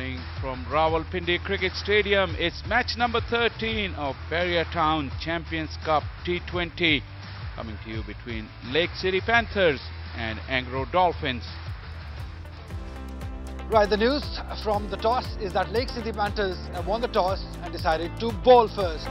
morning from Rawalpindi Cricket Stadium. It's match number 13 of Peria Town Champions Cup T20 coming to you between Lake City Panthers and Angro Dolphins. Right, the news from the toss is that Lake City Panthers have won the toss and decided to bowl first.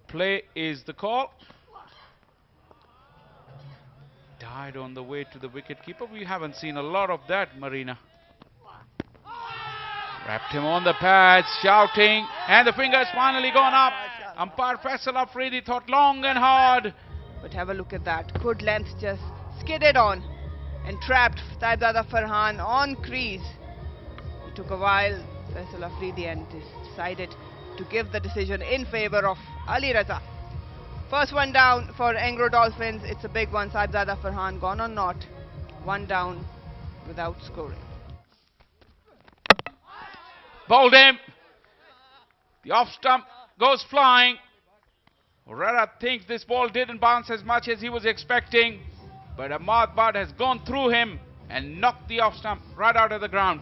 Play is the call. Died on the way to the wicketkeeper. We haven't seen a lot of that, Marina. Wrapped him on the pads, shouting, and the finger's finally gone up. Umpire Faisal Afridi thought long and hard. But have a look at that. Good length, just skidded on and trapped Saibzada Farhan on crease. It took a while, Faisal Afridi, and decided to give the decision in favour of Ali Raza. First one down for Angro Dolphins. It's a big one. Saibzada Farhan gone on not. One down without scoring. Bowled him. The off stump goes flying. Herrera thinks this ball didn't bounce as much as he was expecting, but Ahmad Bad has gone through him and knocked the off stump right out of the ground.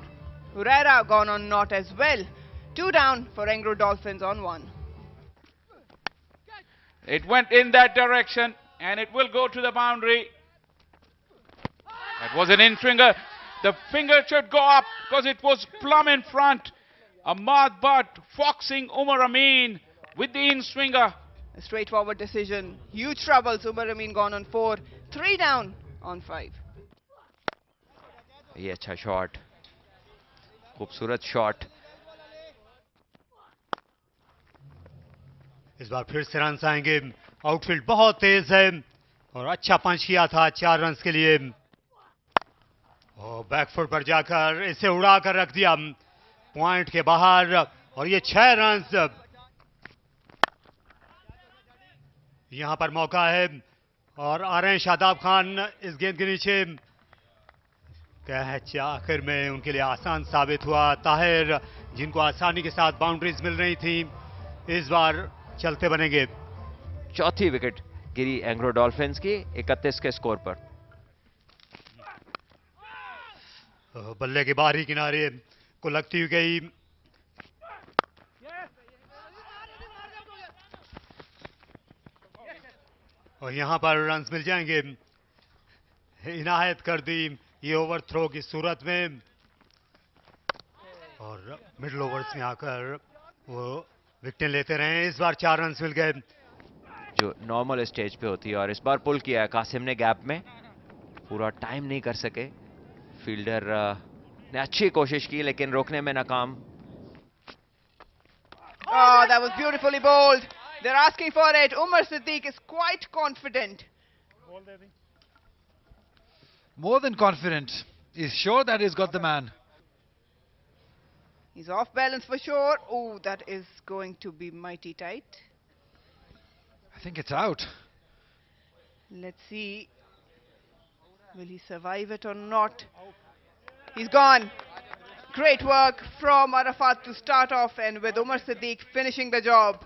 Herrera gone on not as well. Two down for Angro Dolphins on one. It went in that direction and it will go to the boundary. That was an in-swinger. The finger should go up because it was plumb in front. Ahmad Bad foxing Umar Amin with the in-swinger. A straightforward decision. Huge troubles. Umar Amin gone on 4. 3 down on 5. ये अच्छा shot, खूबसूरत shot. इस बार फिर से run आएंगे. Outfield बहुत तेज है और अच्छा पंच किया था 4 रन के लिए. और बैकफुट पर जाकर इसे उड़ा कर रख दिया पॉइंट के बाहर और ये 6 रन. यहां पर मौका है और आ रहे हैं शादाब खान इस गेंद के नीचे. कैच आखिर में उनके लिए आसान साबित हुआ. ताहिर, जिनको आसानी के साथ बाउंड्रीज मिल रही थी, इस बार चलते बनेंगे. चौथी विकेट गिरी एंग्रो डॉल्फिन्स की 31 के स्कोर पर. बल्ले के बाहरी किनारे को लगती हुई गई. और यहां पर रन मिल जाएंगे. इनायत कर दी ये ओवर थ्रो की सूरत में और मिडिल ओवर्स में आकर वो विकेट लेते रहे. इस बार 4 रन मिल गए जो नॉर्मल स्टेज पे होती है. और इस बार पुल किया है कासिम ने गैप में. पूरा टाइम नहीं कर सके. फील्डर ने अच्छी कोशिश की लेकिन रोकने में नाकाम. Oh, that was beautifully bowled. They're asking for it. Umar Siddique is quite confident. More than confident. He's sure that he's got the man. He's off balance for sure. Oh, that is going to be mighty tight. I think it's out. Let's see. Will he survive it or not? He's gone. Great work from Arafat to start off, and with Umar Siddique finishing the job.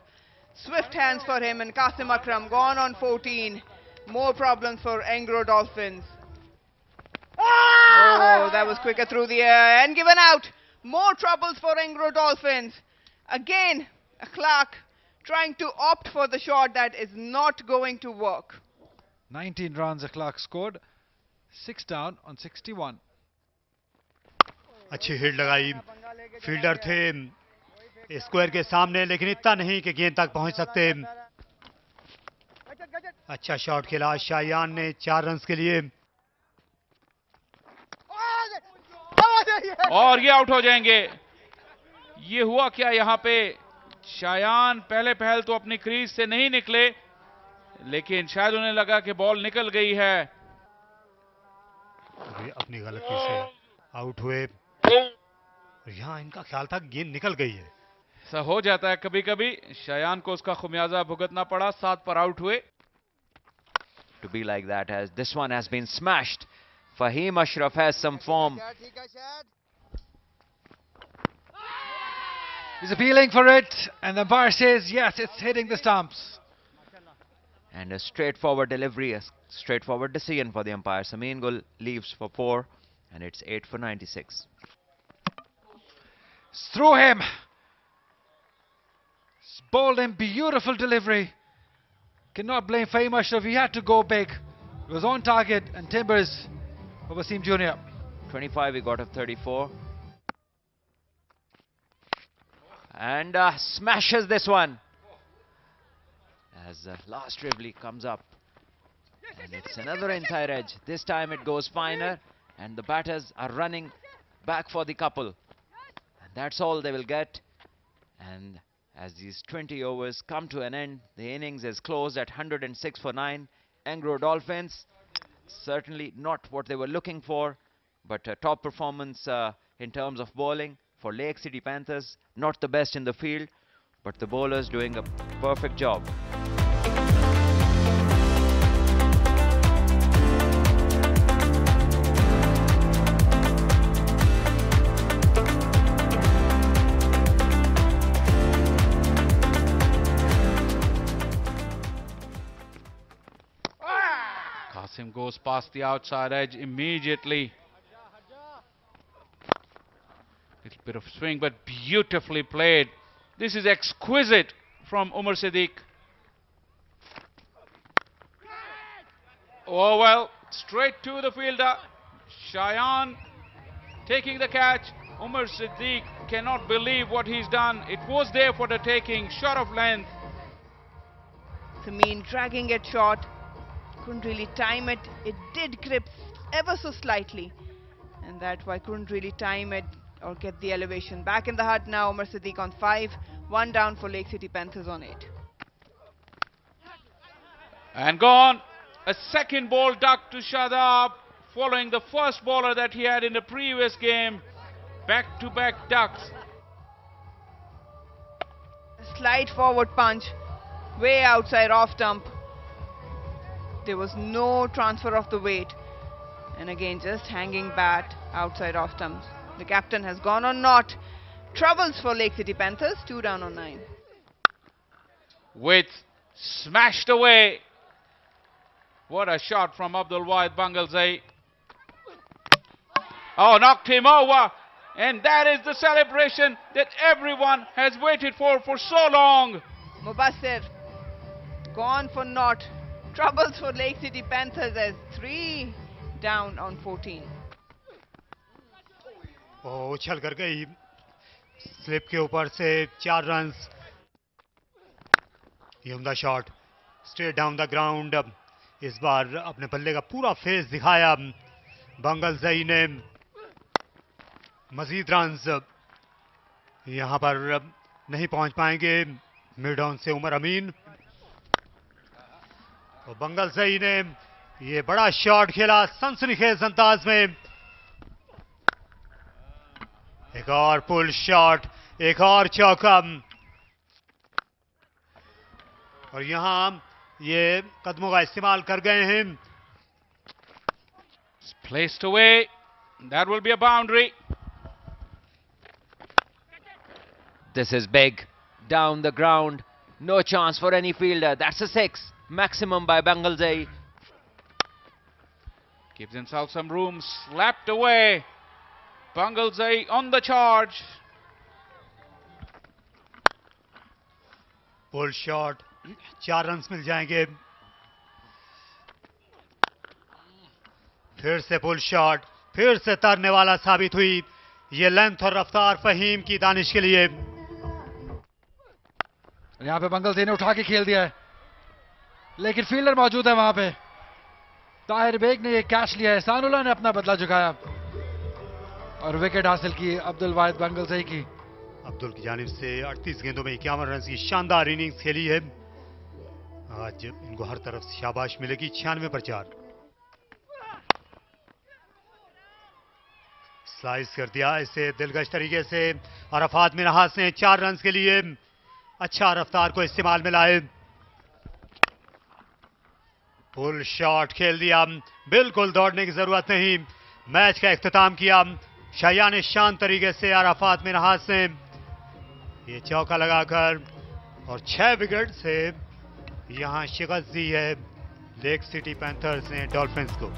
Swift hands for him, and Qasim Akram gone on 14. More problems for Angro Dolphins. Oh, that was quicker through the air and given out. More troubles for Angro Dolphins. Again, Clark trying to opt for the shot that is not going to work. 19 runs Clark scored. 6 down on 61. अच्छी hit लगाई. Fielder थे square के सामने लेकिन इतना नहीं कि गेंद तक पहुंच सकते. अच्छा शॉट खेला शायान ने 4 रन के लिए. और ये आउट हो जाएंगे. ये हुआ क्या यहाँ पे? शायान पहले पहल तो अपनी क्रीज से नहीं निकले, लेकिन शायद उन्हें लगा कि बॉल निकल गई है. अपनी गलती से आउट हुए. यहाँ इनका ख्याल था गेंद निकल गई है. ऐसा हो जाता है कभी कभी. शायान को उसका खुमियाजा भुगतना पड़ा. 7 पर आउट हुए. To be like that, as this one has been smashed. Fahim Ashraf has some form. He's appealing for it, and the umpire says yes, it's hitting the stumps. And a straightforward delivery, a straightforward decision for the umpire. Samin Gul leaves for 4, and it's 8 for 96. It's through him. It's bowled in, beautiful delivery. Cannot blame Fahim Ashraf, he had to go big. It was on target, and timbers for Wasim Junior. 25 he got of 34. And smashes this one. As the last dribbly comes up. And it's another inside edge. This time it goes finer. And the batters are running back for the couple. And that's all they will get. And as these 20 overs come to an end, the innings is closed at 106 for 9. Angro Dolphins, certainly not what they were looking for, but a top performance in terms of bowling for Lake City Panthers. Not the best in the field, but the bowlers doing a perfect job. Qasim goes past the outside edge immediately. Little bit of swing, but beautifully played. This is exquisite from Umar Siddique. Oh well, straight to the fielder. Shayan taking the catch. Umar Siddique cannot believe what he's done. It was there for the taking, short of length. Samin dragging it short. Couldn't really time it. It did grip ever so slightly, and that's why couldn't really time it or get the elevation. Back in the hut now, Umar Siddique on 5, 1 down for Lake City Panthers on 8. And gone. A second ball duck to Shadab, following the first bowler that he had in the previous game. Back-to-back ducks. A slide forward punch, way outside off stump. There was no transfer of the weight, and again just hanging bat outside off stumps. The captain has gone on not. Troubles for Lake City Panthers, 2 down on 9. With smashed away. What a shot from Abdul Wahid Bangalzai. Oh, knocked him over. And that is the celebration that everyone has waited for so long. Mubassir gone for naught. Troubles for Lake City Panthers as 3 down on 14. उछल कर गई slip के ऊपर से 4 runs. ये उम्दा shot straight down the ground. इस बार अपने बल्ले का पूरा फेस दिखाया बंगलजई ने. मजीद रन्स यहां पर नहीं पहुंच पाएंगे मिड ऑन से उमर अमीन. और बंगलजई ने ये बड़ा शॉट खेला सनसनीखेज अंदाज में. एक और पुल शॉट, एक और चौका. और यहां ये कदमों का इस्तेमाल कर गए हैं. It's placed away. That will be a boundary. This is big. Down the ground. No chance for any fielder. That's a 6. Maximum by Bangalzai. Gives himself some room. Slapped away. Bangalzai on the charge. Pull shot, 4 runs मिल जाएंगे. फिर से pull shot, फिर से तरने वाला साबित हुई. ये लेंथ और रफ्तार फहीम की दानिश के लिए. यहाँ पे बंगलजई ने उठा के खेल दिया है, लेकिन फील्डर मौजूद है वहां पे. ताहिर बेग ने ये कैच लिया है. सानुल्लाह ने अपना बदला चुकाया और विकेट हासिल की अब्दुल वाहिद बंगलजई की. अब्दुल की जानिब से 38 गेंदों में 51 रन की शानदार इनिंग्स खेली है. आज इनको हर तरफ से शाबाश मिलेगी. 96 पर 4. स्लाइस कर दिया इसे दिलकश तरीके से. अरफात मिनहास ने 4 रन के लिए अच्छा रफ्तार को इस्तेमाल में लाए. पुल शॉट खेल दिया. बिल्कुल दौड़ने की जरूरत नहीं. मैच का इख्तिताम किया शाया ने शान तरीके से. अरफात मिनहास ने ये चौका लगाकर और 6 विकेट से यहां शिकस्त दी है लेक सिटी पैंथर्स ने डॉल्फिन्स को।